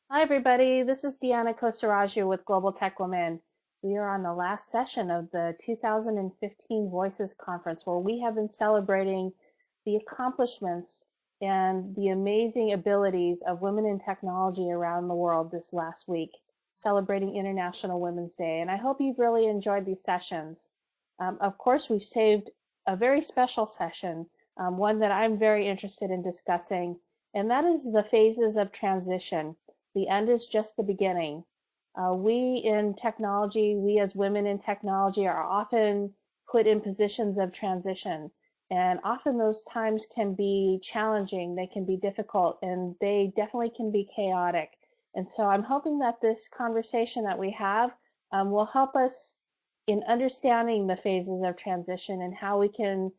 Hi, everybody. This is Deanna Kosaraju with Global Tech Women. We are on the last session of the 2015 Voices Conference, where we have been celebrating the accomplishments and the amazing abilities of women in technology around the world this last week, celebrating International Women's Day. And I hope you've really enjoyed these sessions. Of course, we've saved a very special session, one that I'm very interested in discussing, and that is the phases of transition. The end is just the beginning. We in technology, we as women in technology are often put in positions of transition. And often those times can be challenging, they can be difficult, and they definitely can be chaotic. And so I'm hoping that this conversation that we have will help us in understanding the phases of transition and how we can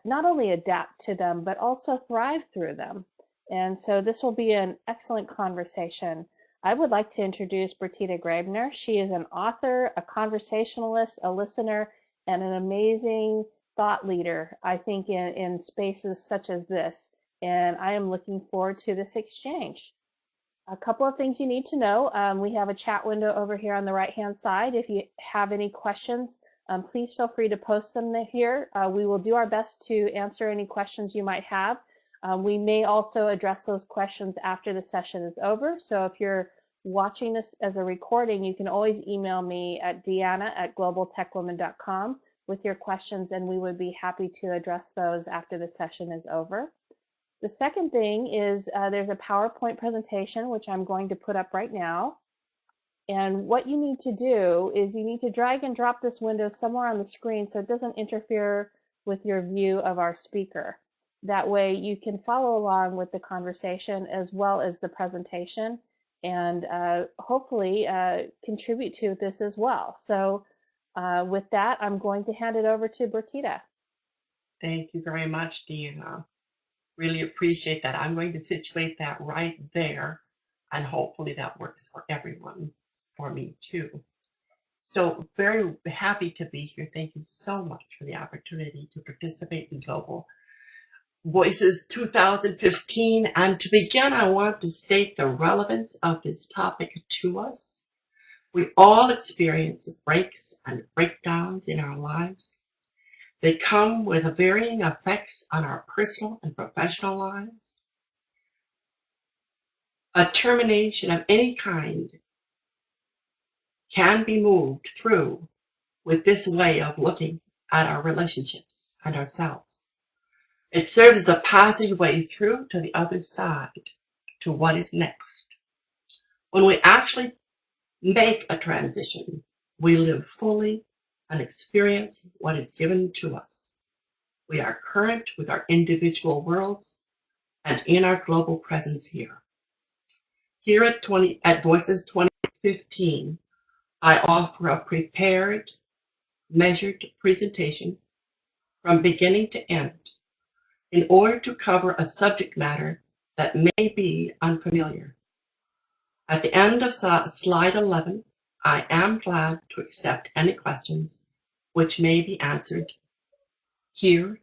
not only adapt to them, but also thrive through them. And so this will be an excellent conversation. I would like to introduce Bertita Graebner. She is an author, a conversationalist, a listener, and an amazing thought leader, I think, in spaces such as this. And I am looking forward to this exchange. A couple of things you need to know. We have a chat window over here on the right-hand side. If you have any questions, please feel free to post them here. We will do our best to answer any questions you might have. We may also address those questions after the session is over. So if you're watching this as a recording, you can always email me at deanna@globaltechwomen.com with your questions, and we would be happy to address those after the session is over. The second thing is there's a PowerPoint presentation, which I'm going to put up right now. And what you need to do is you need to drag and drop this window somewhere on the screen so it doesn't interfere with your view of our speaker. That way you can follow along with the conversation as well as the presentation and hopefully contribute to this as well. So with that, I'm going to hand it over to Bertita. Thank you very much, Deanna. Really appreciate that. I'm going to situate that right there, and hopefully that works for everyone, for me too. So very happy to be here. Thank you so much for the opportunity to participate in Global Voices 2015. And to begin, I want to state the relevance of this topic to us. We all experience breaks and breakdowns in our lives. They come with varying effects on our personal and professional lives. A termination of any kind can be moved through with this way of looking at our relationships and ourselves. It serves as a positive way through to the other side, to what is next. When we actually make a transition, we live fully and experience what is given to us. We are current with our individual worlds and in our global presence here. Here at Voices 2015, I offer a prepared, measured presentation from beginning to end in order to cover a subject matter that may be unfamiliar. At the end of slide 11, I am glad to accept any questions which may be answered here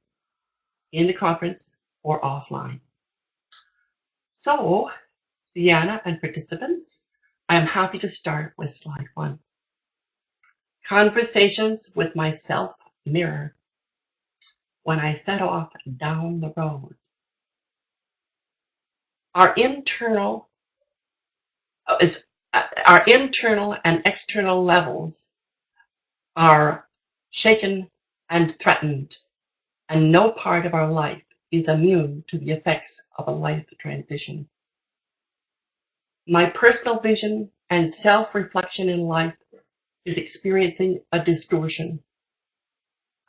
in the conference or offline. So, Deanna and participants, I am happy to start with slide 1. Conversations with myself mirror when I set off down the road. Our internal and external levels are shaken and threatened, and no part of our life is immune to the effects of a life transition. My personal vision and self-reflection in life is experiencing a distortion.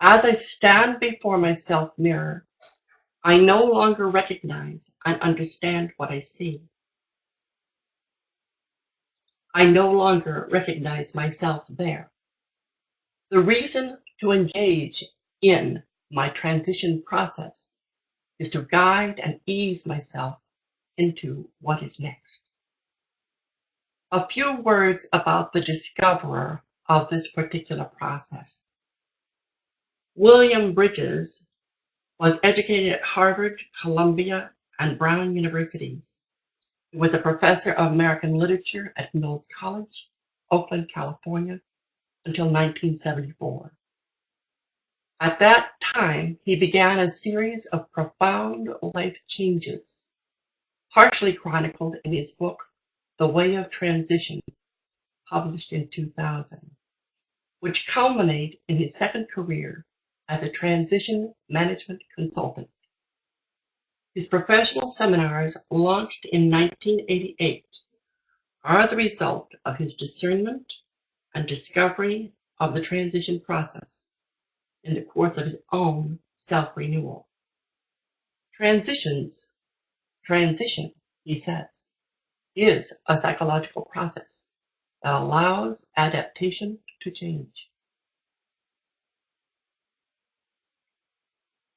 As I stand before my self-mirror, I no longer recognize and understand what I see. I no longer recognize myself there. The reason to engage in my transition process is to guide and ease myself into what is next. A few words about the discoverer of this particular process. William Bridges was educated at Harvard, Columbia, and Brown universities. He was a professor of American literature at Mills College, Oakland, California, until 1974. At that time, he began a series of profound life changes, partially chronicled in his book, The Way of Transition, published in 2000, which culminated in his second career as a transition management consultant. His professional seminars, launched in 1988, are the result of his discernment and discovery of the transition process in the course of his own self-renewal. Transition, he says, is a psychological process that allows adaptation to change.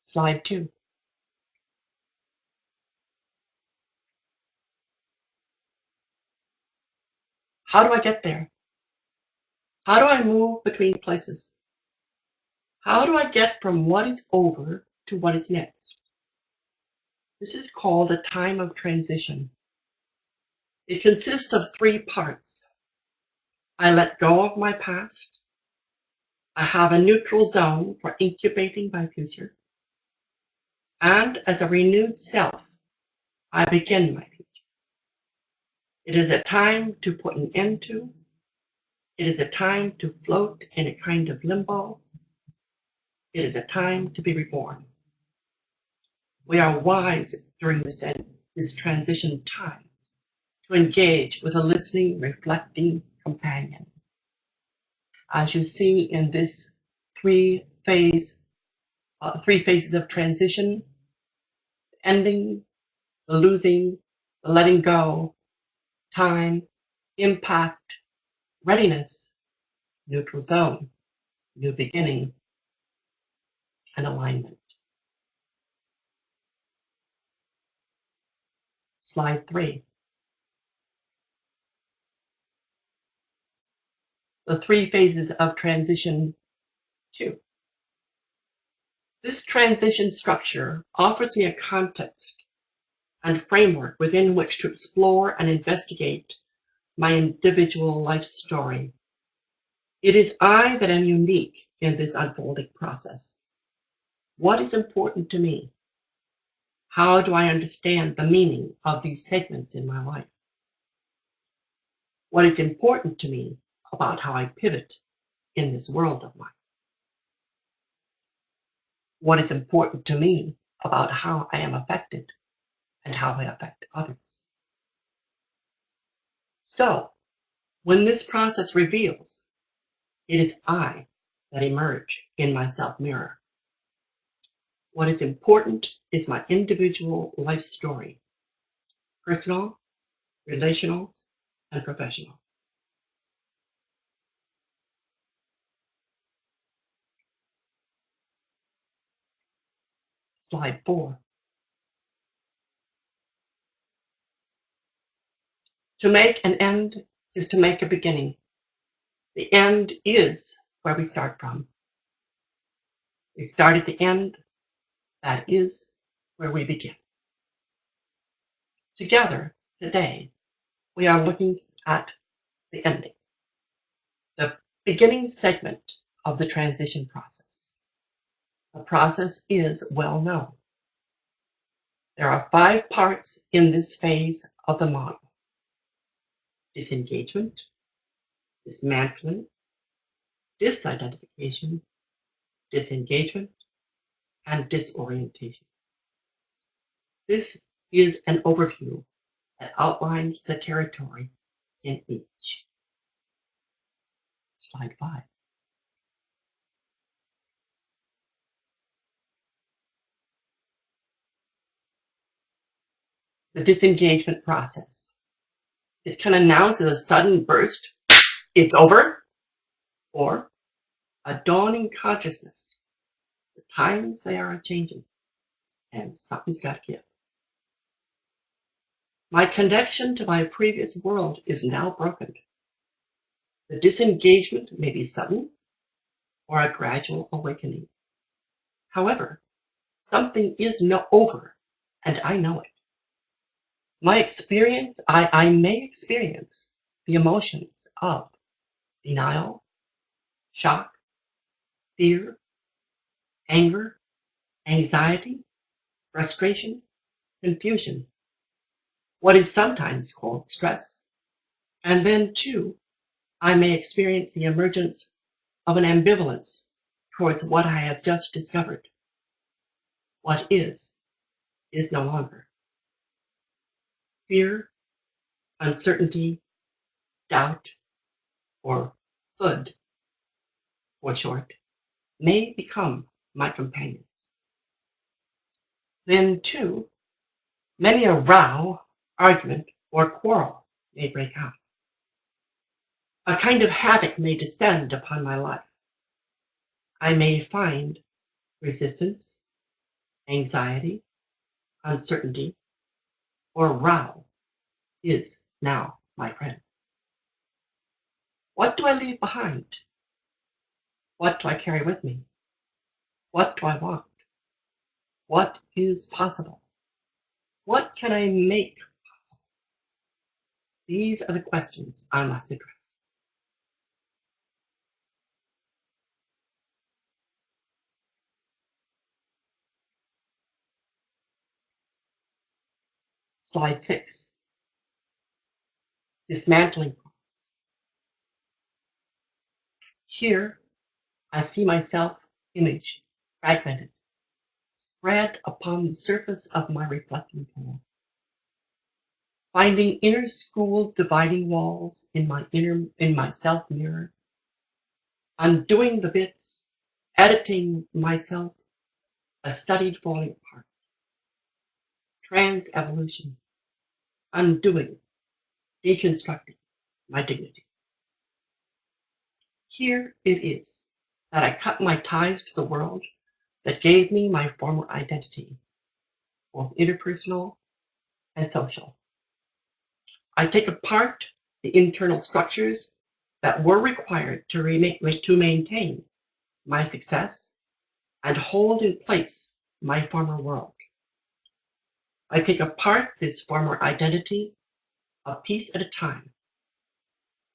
Slide 2. How do I get there? How do I move between places? How do I get from what is over to what is next? This is called a time of transition. It consists of 3 parts. I let go of my past. I have a neutral zone for incubating my future. And as a renewed self, I begin my future. It is a time to put an end to. It is a time to float in a kind of limbo. It is a time to be reborn. We are wise during this transition time to engage with a listening, reflecting companion. As you see in this 3 phases of transition: ending, the losing, the letting go, time, impact, readiness, neutral zone, new beginning, and alignment. Slide 3. The 3 phases of transition 2. This transition structure offers me a context and framework within which to explore and investigate my individual life story. It is I that am unique in this unfolding process. What is important to me? How do I understand the meaning of these segments in my life? What is important to me about how I pivot in this world of mine? What is important to me about how I am affected and how I affect others? So, when this process reveals, it is I that emerge in my self-mirror. What is important is my individual life story, personal, relational, and professional. Slide 4. To make an end is to make a beginning. The end is where we start from. We start at the end. That is where we begin. Together, today, we are looking at the ending, the beginning segment of the transition process. The process is well known. There are 5 parts in this phase of the model: disengagement, dismantling, disidentification, disengagement, and disorientation. This is an overview that outlines the territory in each. Slide 5. The disengagement process. It can announce as a sudden burst, it's over, or a dawning consciousness. The times they are changing, and something's got to give. My connection to my previous world is now broken. The disengagement may be sudden or a gradual awakening. However, something is over, and I know it. I may experience the emotions of denial, shock, fear, anger, anxiety, frustration, confusion, what is sometimes called stress. And then, too, I may experience the emergence of an ambivalence towards what I have just discovered. What is no longer. Fear, uncertainty, doubt, or FUD, for short, may become my companions. Then, too, many a row, argument, or quarrel may break out. A kind of havoc may descend upon my life. I may find resistance, anxiety, uncertainty, or row is now my friend. What do I leave behind? What do I carry with me? What do I want? What is possible? What can I make possible? These are the questions I must address. Slide 6. Dismantling. Here, I see my self-image fragmented, spread upon the surface of my reflecting pool, finding inner school dividing walls in my self mirror, undoing the bits, editing myself, a studied falling apart, trans-evolution, undoing, deconstructing my dignity. Here it is that I cut my ties to the world that gave me my former identity, both interpersonal and social. I take apart the internal structures that were required to maintain my success and hold in place my former world. I take apart this former identity a piece at a time,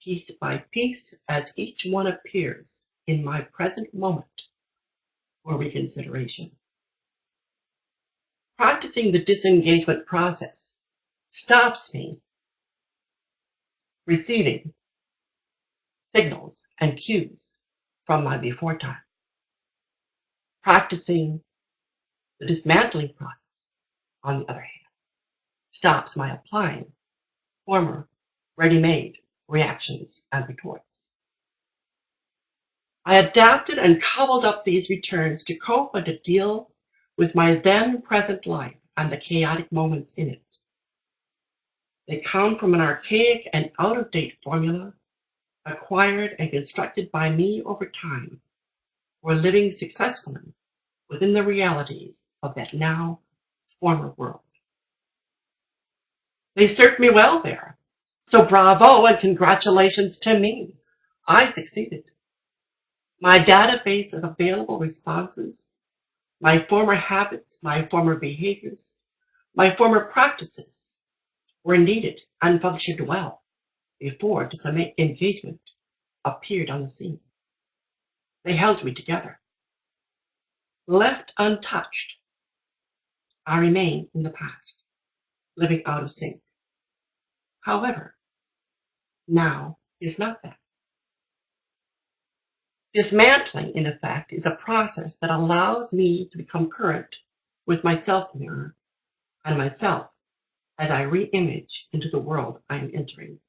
piece by piece, as each one appears in my present moment for reconsideration. Practicing the disengagement process stops me receiving signals and cues from my before time. Practicing the dismantling process, on the other hand, stops my applying former ready-made reactions and retorts. I adapted and cobbled up these returns to cope and to deal with my then present life and the chaotic moments in it. They come from an archaic and out-of-date formula acquired and constructed by me over time for living successfully within the realities of that now former world. They served me well there, so bravo and congratulations to me. I succeeded. My database of available responses, my former habits, my former behaviors, my former practices were needed and functioned well before disengagement appeared on the scene. They held me together. Left untouched, I remain in the past, living out of sync. However, now is not that. Dismantling, in effect, is a process that allows me to become current with my self-mirror and myself as I re-image into the world I am entering.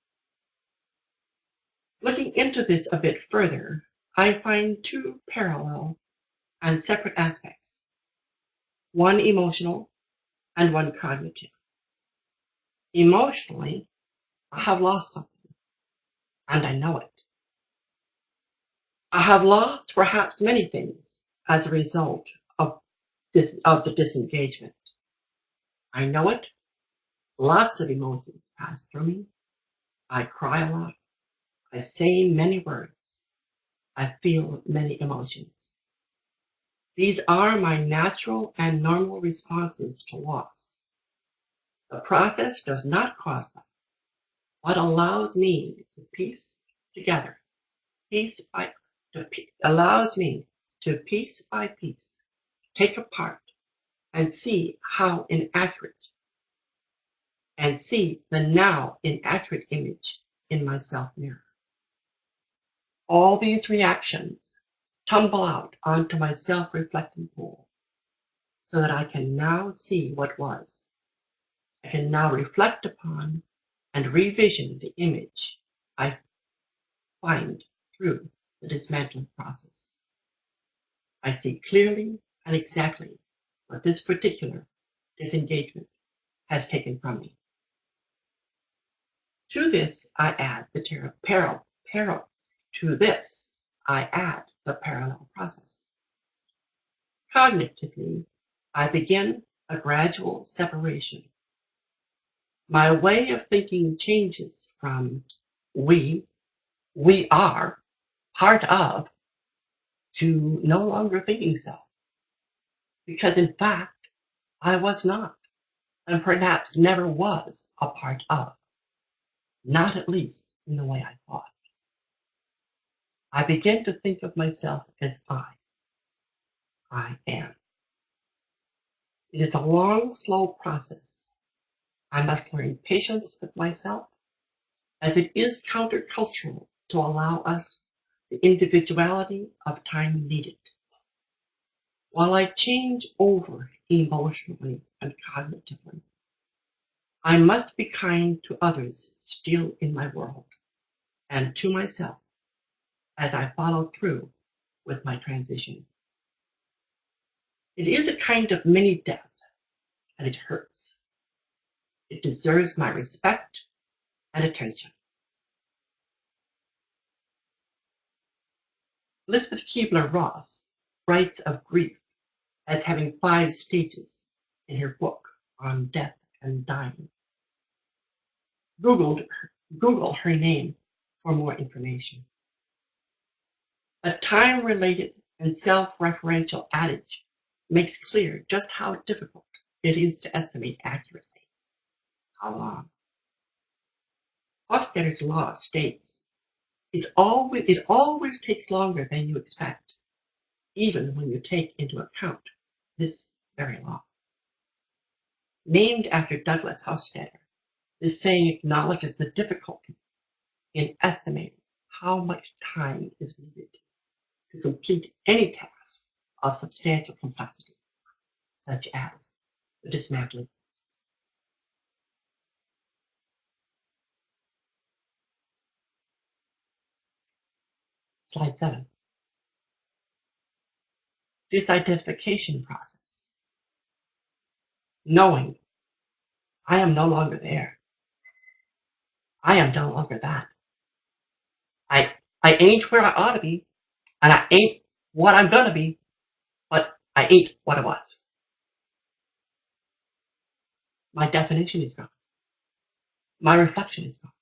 Looking into this a bit further, I find two parallel and separate aspects, one emotional and one cognitive. Emotionally, I have lost something, and I know it. I have lost perhaps many things as a result of the disengagement. I know it. Lots of emotions pass through me. I cry a lot. I say many words. I feel many emotions. These are my natural and normal responses to loss. The process does not cause them, but allows me to piece together, allows me to piece by piece take apart and see how inaccurate, and see the now inaccurate image in my self-mirror. All these reactions tumble out onto my self-reflecting pool so that I can now see what was. I can now reflect upon and revision the image I find through the dismantling process. I see clearly and exactly what this particular disengagement has taken from me. To this, I add the parallel process. Cognitively, I begin a gradual separation. My way of thinking changes from we are part of, to no longer thinking so. Because in fact, I was not, and perhaps never was, a part of. Not at least in the way I thought. I begin to think of myself as I am. It is a long, slow process. I must learn patience with myself, as it is countercultural to allow us the individuality of time needed. While I change over emotionally and cognitively, I must be kind to others still in my world, and to myself as I follow through with my transition. It is a kind of mini death, and it hurts. It deserves my respect and attention. Elizabeth Kubler-Ross writes of grief as having 5 stages in her book on death and dying. Google her name for more information. A time-related and self-referential adage makes clear just how difficult it is to estimate accurately how long. Hofstadter's law states it always takes longer than you expect, even when you take into account this very law. Named after Douglas Hofstadter, this saying acknowledges the difficulty in estimating how much time is needed to complete any task of substantial complexity, such as the dismantling. Slide 7. Disidentification process. Knowing I am no longer there. I am no longer that. I ain't where I ought to be, and I ain't what I'm gonna be, but I ain't what I was. My definition is gone. My reflection is gone.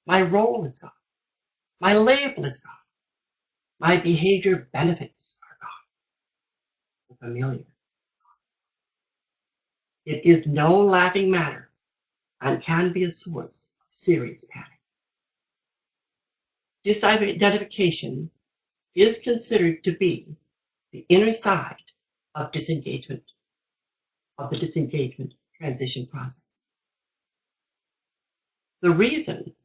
My role is gone. My label is gone. My behavior benefits are gone. The familiar. It is no laughing matter and can be a source of serious panic. Disidentification is considered to be the inner side of disengagement, of the disengagement transition process. The reason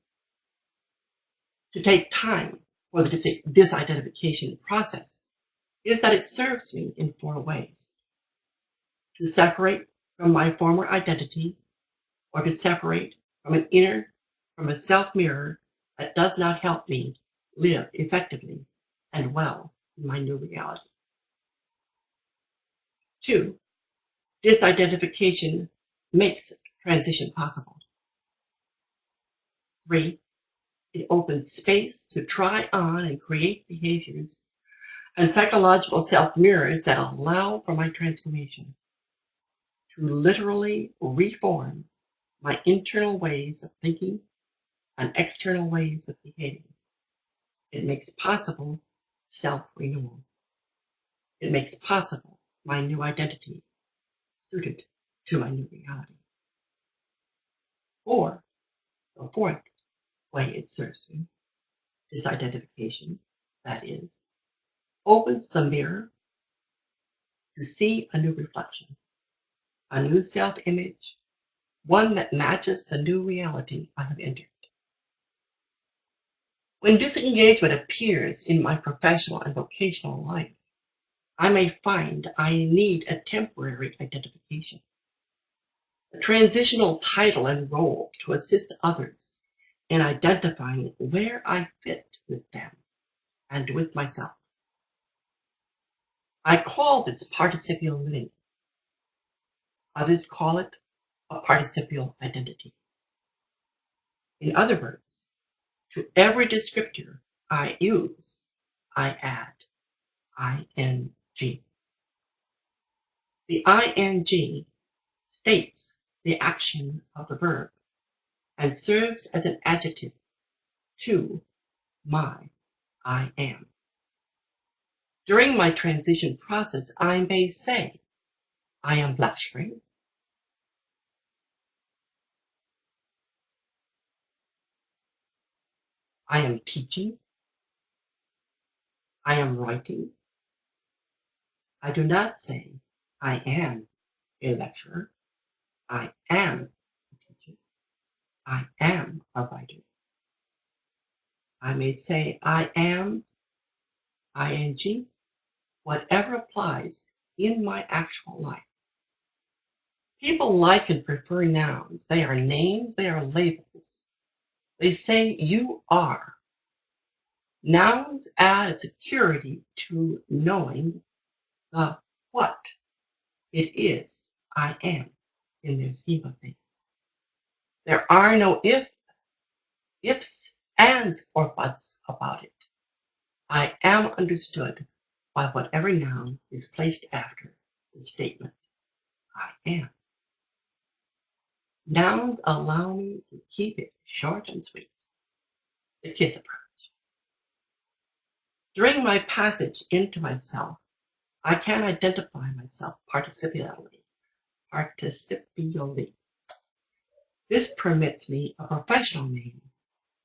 to take time for the disidentification process is that it serves me in 4 ways. To separate from my former identity, or to separate from a self-mirror that does not help me live effectively and well in my new reality. 2, disidentification makes transition possible. 3, it opens space to try on and create behaviors and psychological self-mirrors that allow for my transformation, to literally reform my internal ways of thinking and external ways of behaving. It makes possible self-renewal. It makes possible my new identity suited to my new reality. Or the fourth way it serves me, disidentification, that is, opens the mirror to see a new reflection, a new self-image, one that matches the new reality I have entered. When disengagement appears in my professional and vocational life, I may find I need a temporary identification, a transitional title and role to assist others in identifying where I fit with them and with myself. I call this participial living. Others call it a participial identity. In other words, to every descriptor I use, I add ing. The ing states the action of the verb and serves as an adjective to my I am. During my transition process, I may say, I am lecturing, I am teaching, I am writing. I do not say, I am a lecturer, I am a teacher, I am a writer. I may say, I am, ing, whatever applies in my actual life. People like and prefer nouns. They are names, they are labels. They say you are. Nouns add a security to knowing the what it is I am in their scheme of things. There are no ifs, ands, or buts about it. I am understood by whatever noun is placed after the statement I am. Nouns allow me to keep it short and sweet. The KISS approach. During my passage into myself, I can identify myself participially. This permits me a professional name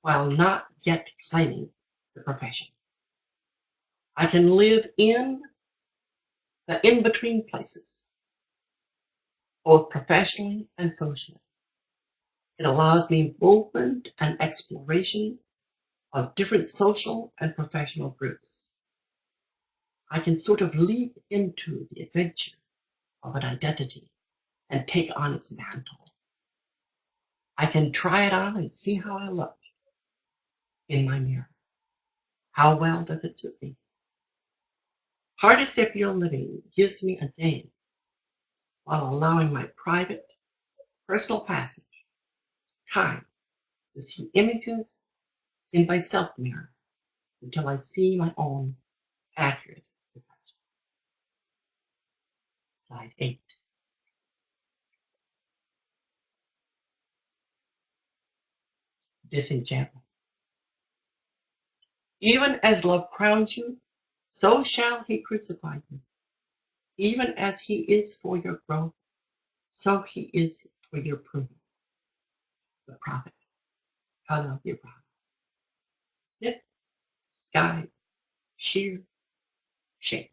while not yet claiming the profession. I can live in the in-between places, both professionally and socially. It allows me movement and exploration of different social and professional groups. I can sort of leap into the adventure of an identity and take on its mantle. I can try it on and see how I look in my mirror. How well does it suit me? Participial living gives me a name while allowing my private, personal passage time to see images in my self-mirror until I see my own accurate reflection. Slide 8. Disenchantment. Even as love crowns you, so shall he crucify you. Even as he is for your growth, so he is for your pruning. The prophet. Color of your prophet. Snip, sky, shear, shape.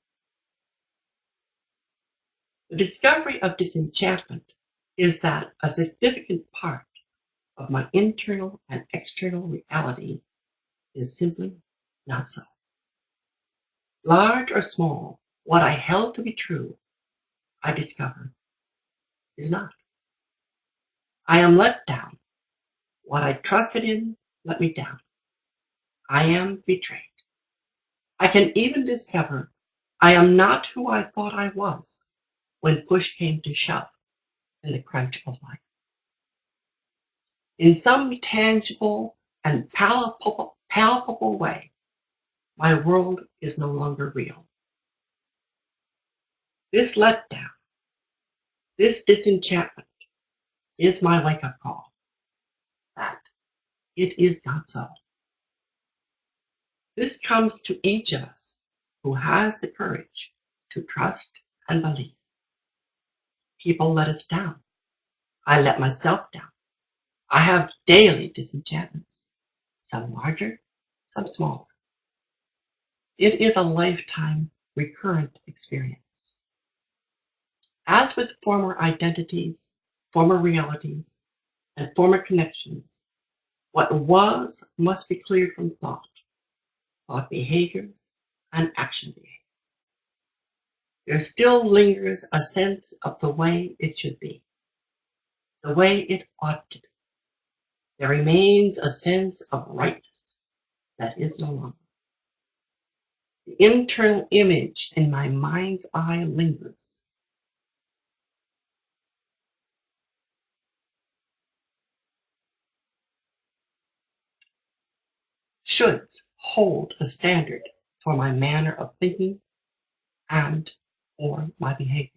The discovery of disenchantment is that a significant part of my internal and external reality is simply not so. Large or small, what I held to be true, I discover, is not. I am let down. What I trusted in let me down. I am betrayed. I can even discover I am not who I thought I was when push came to shove in the crunch of life. In some tangible and palpable way, my world is no longer real. This letdown, this disenchantment is my wake-up call that it is not so. This comes to each of us who has the courage to trust and believe. People let us down. I let myself down. I have daily disenchantments, some larger, some smaller. It is a lifetime recurrent experience. As with former identities, former realities, and former connections, what was must be cleared from thought behaviors, and action behavior. There still lingers a sense of the way it should be, the way it ought to be. There remains a sense of rightness that is no longer. The internal image in my mind's eye lingers. Shoulds hold a standard for my manner of thinking and or my behavior.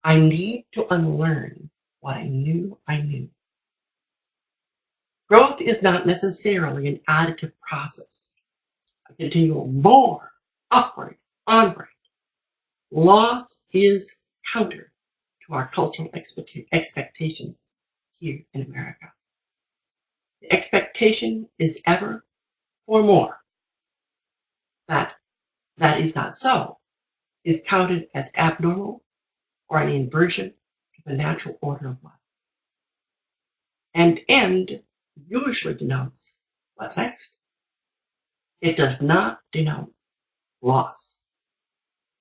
I need to unlearn what I knew I knew. Growth is not necessarily an additive process, a continual more, upward, onward. Loss is counter to our cultural expectations here in America. The expectation is ever for more. That is not so is counted as abnormal or an inversion to the natural order of life. And end usually denotes what's next. It does not denote loss.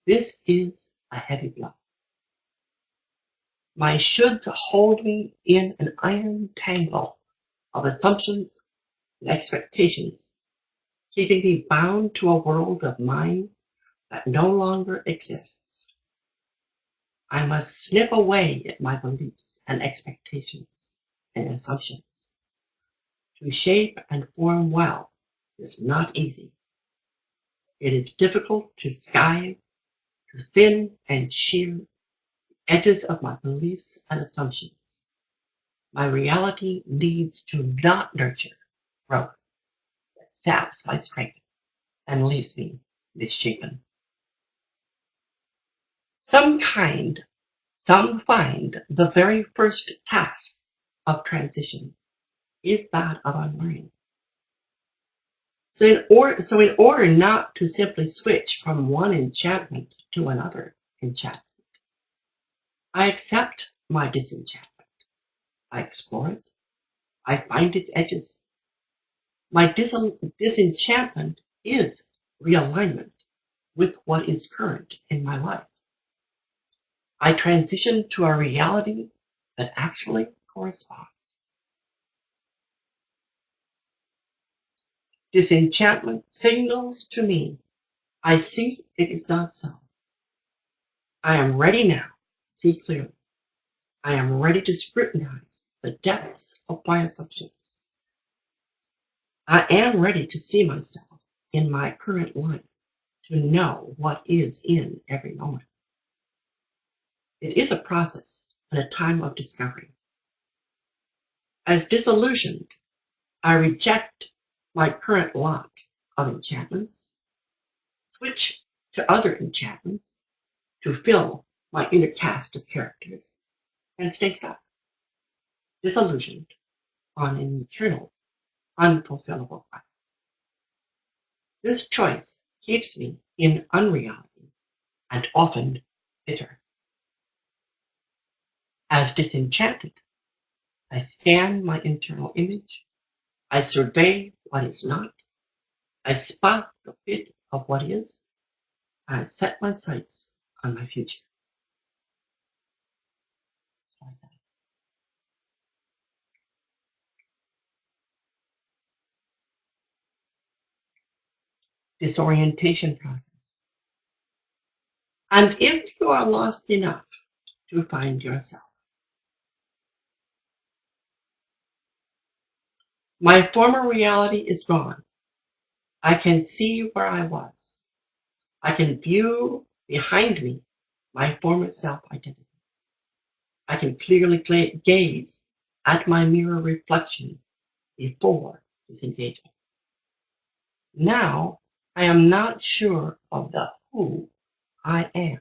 This is a heavy blow. My shoulds hold me in an iron tangle of assumptions and expectations, keeping me bound to a world of mine that no longer exists. I must snip away at my beliefs and expectations and assumptions. To shape and form well is not easy. It is difficult to skive, to thin and shear the edges of my beliefs and assumptions. My reality needs to not nurture growth that saps my strength and leaves me misshapen. Some find the very first task of transition is that of unlearning. So in order not to simply switch from one enchantment to another enchantment, I accept my disenchantment. I explore it. I find its edges. My disenchantment is realignment with what is current in my life. I transition to a reality that actually corresponds. Disenchantment signals to me, I see it is not so. I am ready now to see clearly. I am ready to scrutinize the depths of my assumptions. I am ready to see myself in my current life, to know what is in every moment. It is a process and a time of discovery. As disillusioned, I reject my current lot of enchantments, switch to other enchantments to fill my inner cast of characters, and stay stuck, disillusioned on an eternal, unfulfillable life. This choice keeps me in unreality and often bitter. As disenchanted, I scan my internal image, I survey what is not, I spot the fit of what is, and I set my sights on my future. Disorientation process. And if you are lost enough to find yourself, my former reality is gone. I can see where I was. I can view behind me my former self-identity. I can clearly gaze at my mirror reflection before disengagement. Now, I am not sure of the who I am.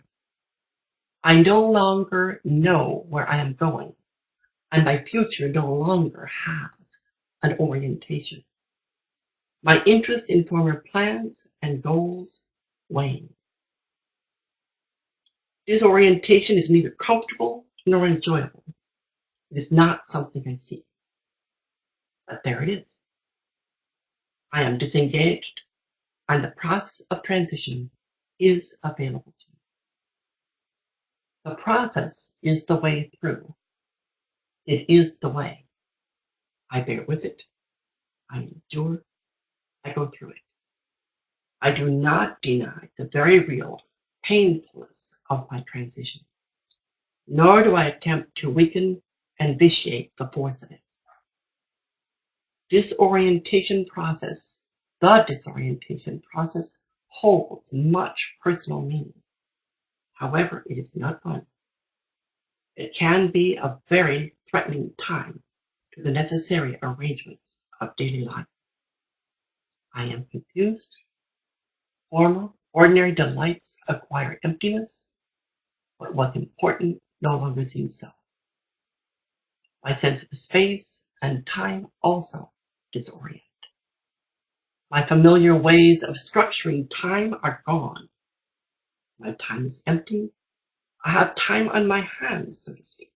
I no longer know where I am going. and my future no longer has an orientation. My interest in former plans and goals wane. Disorientation is neither comfortable nor enjoyable. It is not something I seek. But there it is. I am disengaged, and the process of transition is available to me. The process is the way through. It is the way. I bear with it. I endure. I go through it. I do not deny the very real painfulness of my transition, nor do I attempt to weaken and vitiate the force of it. The disorientation process holds much personal meaning. However, it is not fun. It can be a very threatening time to the necessary arrangements of daily life. I am confused. Former, ordinary delights acquire emptiness. What was important no longer seems so. My sense of space and time also disorient. My familiar ways of structuring time are gone. My time is empty. I have time on my hands, so to speak.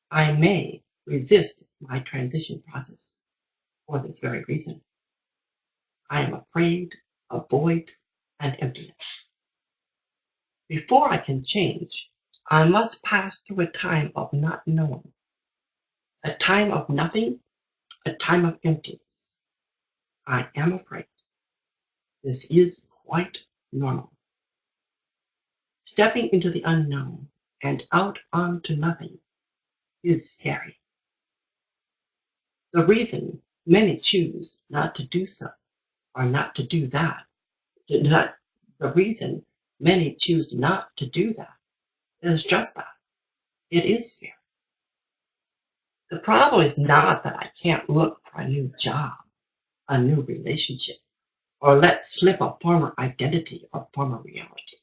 I may resist my transition process for this very reason. I am afraid of void and emptiness. Before I can change, I must pass through a time of not knowing, a time of nothing, a time of emptiness. I am afraid. This is quite normal. Stepping into the unknown and out onto nothing is scary. The reason many choose not to do so, or not to do that, the reason many choose not to do that is just that. It is scary. The problem is not that I can't look for a new job, a new relationship, or let slip a former identity or former reality.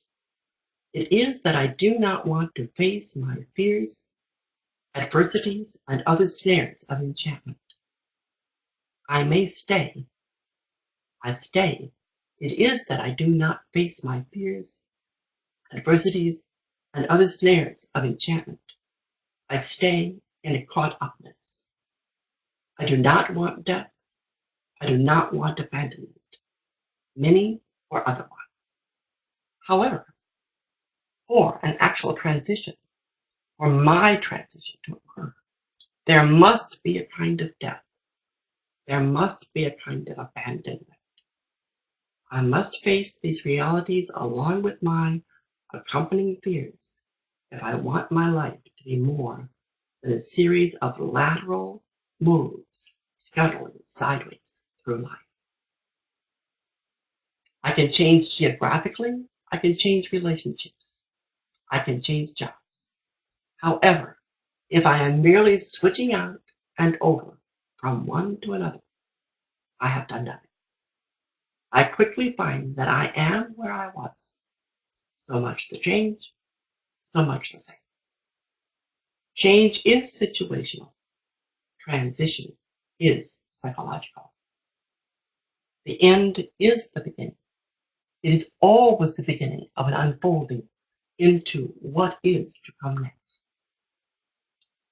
It is that I do not want to face my fears, adversities, and other snares of enchantment. I may stay. I stay. It is that I do not face my fears, adversities, and other snares of enchantment. I stay in a caught-upness. I do not want death. I do not want abandonment, many or otherwise. However, for an actual transition, for my transition to occur, there must be a kind of death. There must be a kind of abandonment. I must face these realities along with my accompanying fears if I want my life to be more than a series of lateral moves scuttling sideways through life. I can change geographically. I can change relationships. I can change jobs. However, if I am merely switching out and over from one to another, I have done nothing. I quickly find that I am where I was. So much the change, so much the same. Change is situational. Transition is psychological. The end is the beginning. It is always the beginning of an unfolding into what is to come next.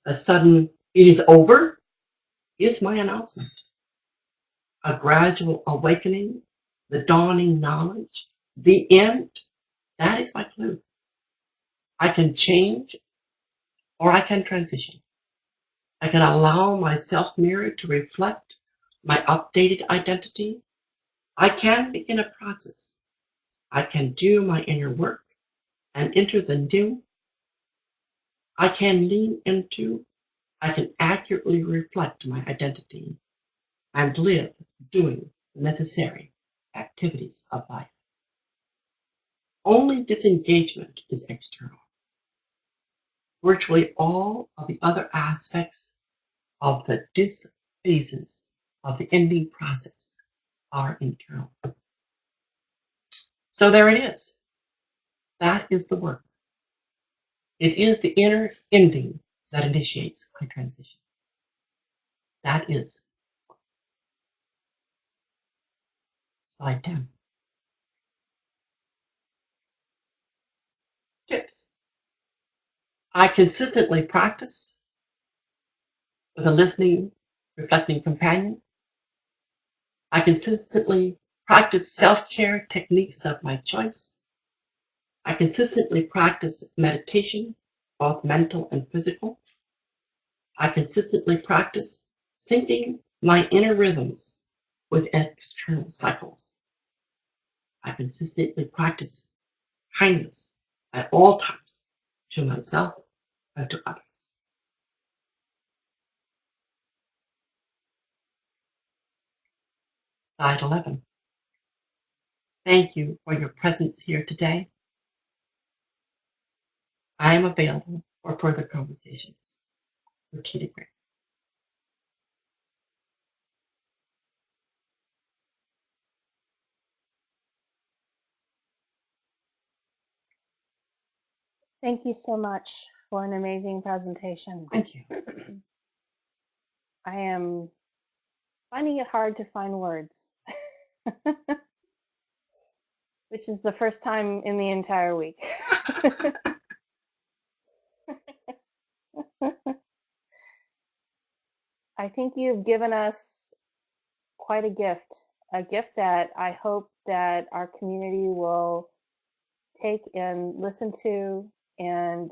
A sudden, it is over, is my announcement. A gradual awakening, the dawning knowledge, the end, that is my clue. I can change or I can transition. I can allow my self-mirror to reflect my updated identity. I can begin a process. I can do my inner work and enter the new. I can lean into, I can accurately reflect my identity and live doing the necessary activities of life. Only disengagement is external. Virtually all of the other aspects of the phases of the ending process are internal. So there it is. That is the work. It is the inner ending that initiates my transition. That is slide 10. Tips. I consistently practice with a listening, reflecting companion. I consistently practice self-care techniques of my choice. I consistently practice meditation, both mental and physical. I consistently practice syncing my inner rhythms with external cycles. I consistently practice kindness at all times to myself and to others. Slide 11. Thank you for your presence here today. I am available for further conversations. Bertita Graebner. Thank you so much for an amazing presentation. Thank you. I am finding it hard to find words, which is the first time in the entire week. I think you've given us quite a gift that I hope that our community will take and listen to and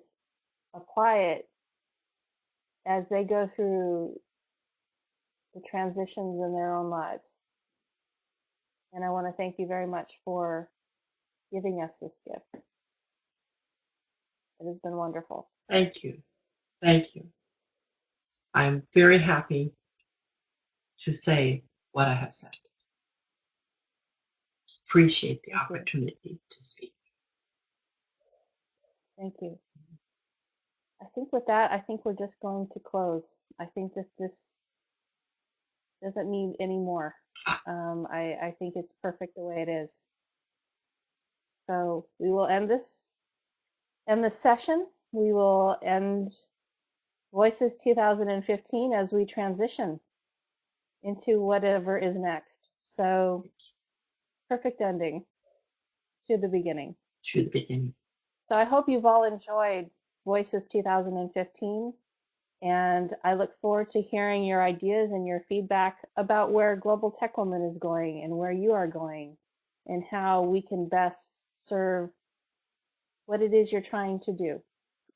apply it as they go through the transitions in their own lives. And I want to thank you very much for giving us this gift. It has been wonderful. Thank you. Thank you. I'm very happy to say what I have said. Appreciate the opportunity to speak. Thank you. I think with that, I think we're just going to close. I think that this doesn't need any more. I think it's perfect the way it is. So we will end this session. We will end Voices 2015 as we transition into whatever is next. So perfect ending to the beginning. To the beginning. So I hope you've all enjoyed Voices 2015, and I look forward to hearing your ideas and your feedback about where Global Tech Woman is going and where you are going and how we can best serve what it is you're trying to do.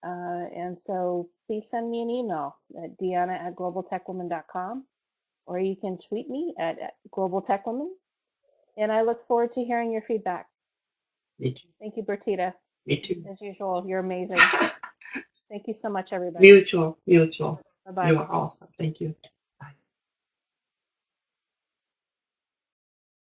And so please send me an email at deanna@globaltechwoman.com, or you can tweet me at globaltechwoman. And I look forward to hearing your feedback. Me too. Thank you, Bertita. Me too. As usual, you're amazing. Thank you so much, everybody. Mutual. Bye-bye. You are awesome. Thank you.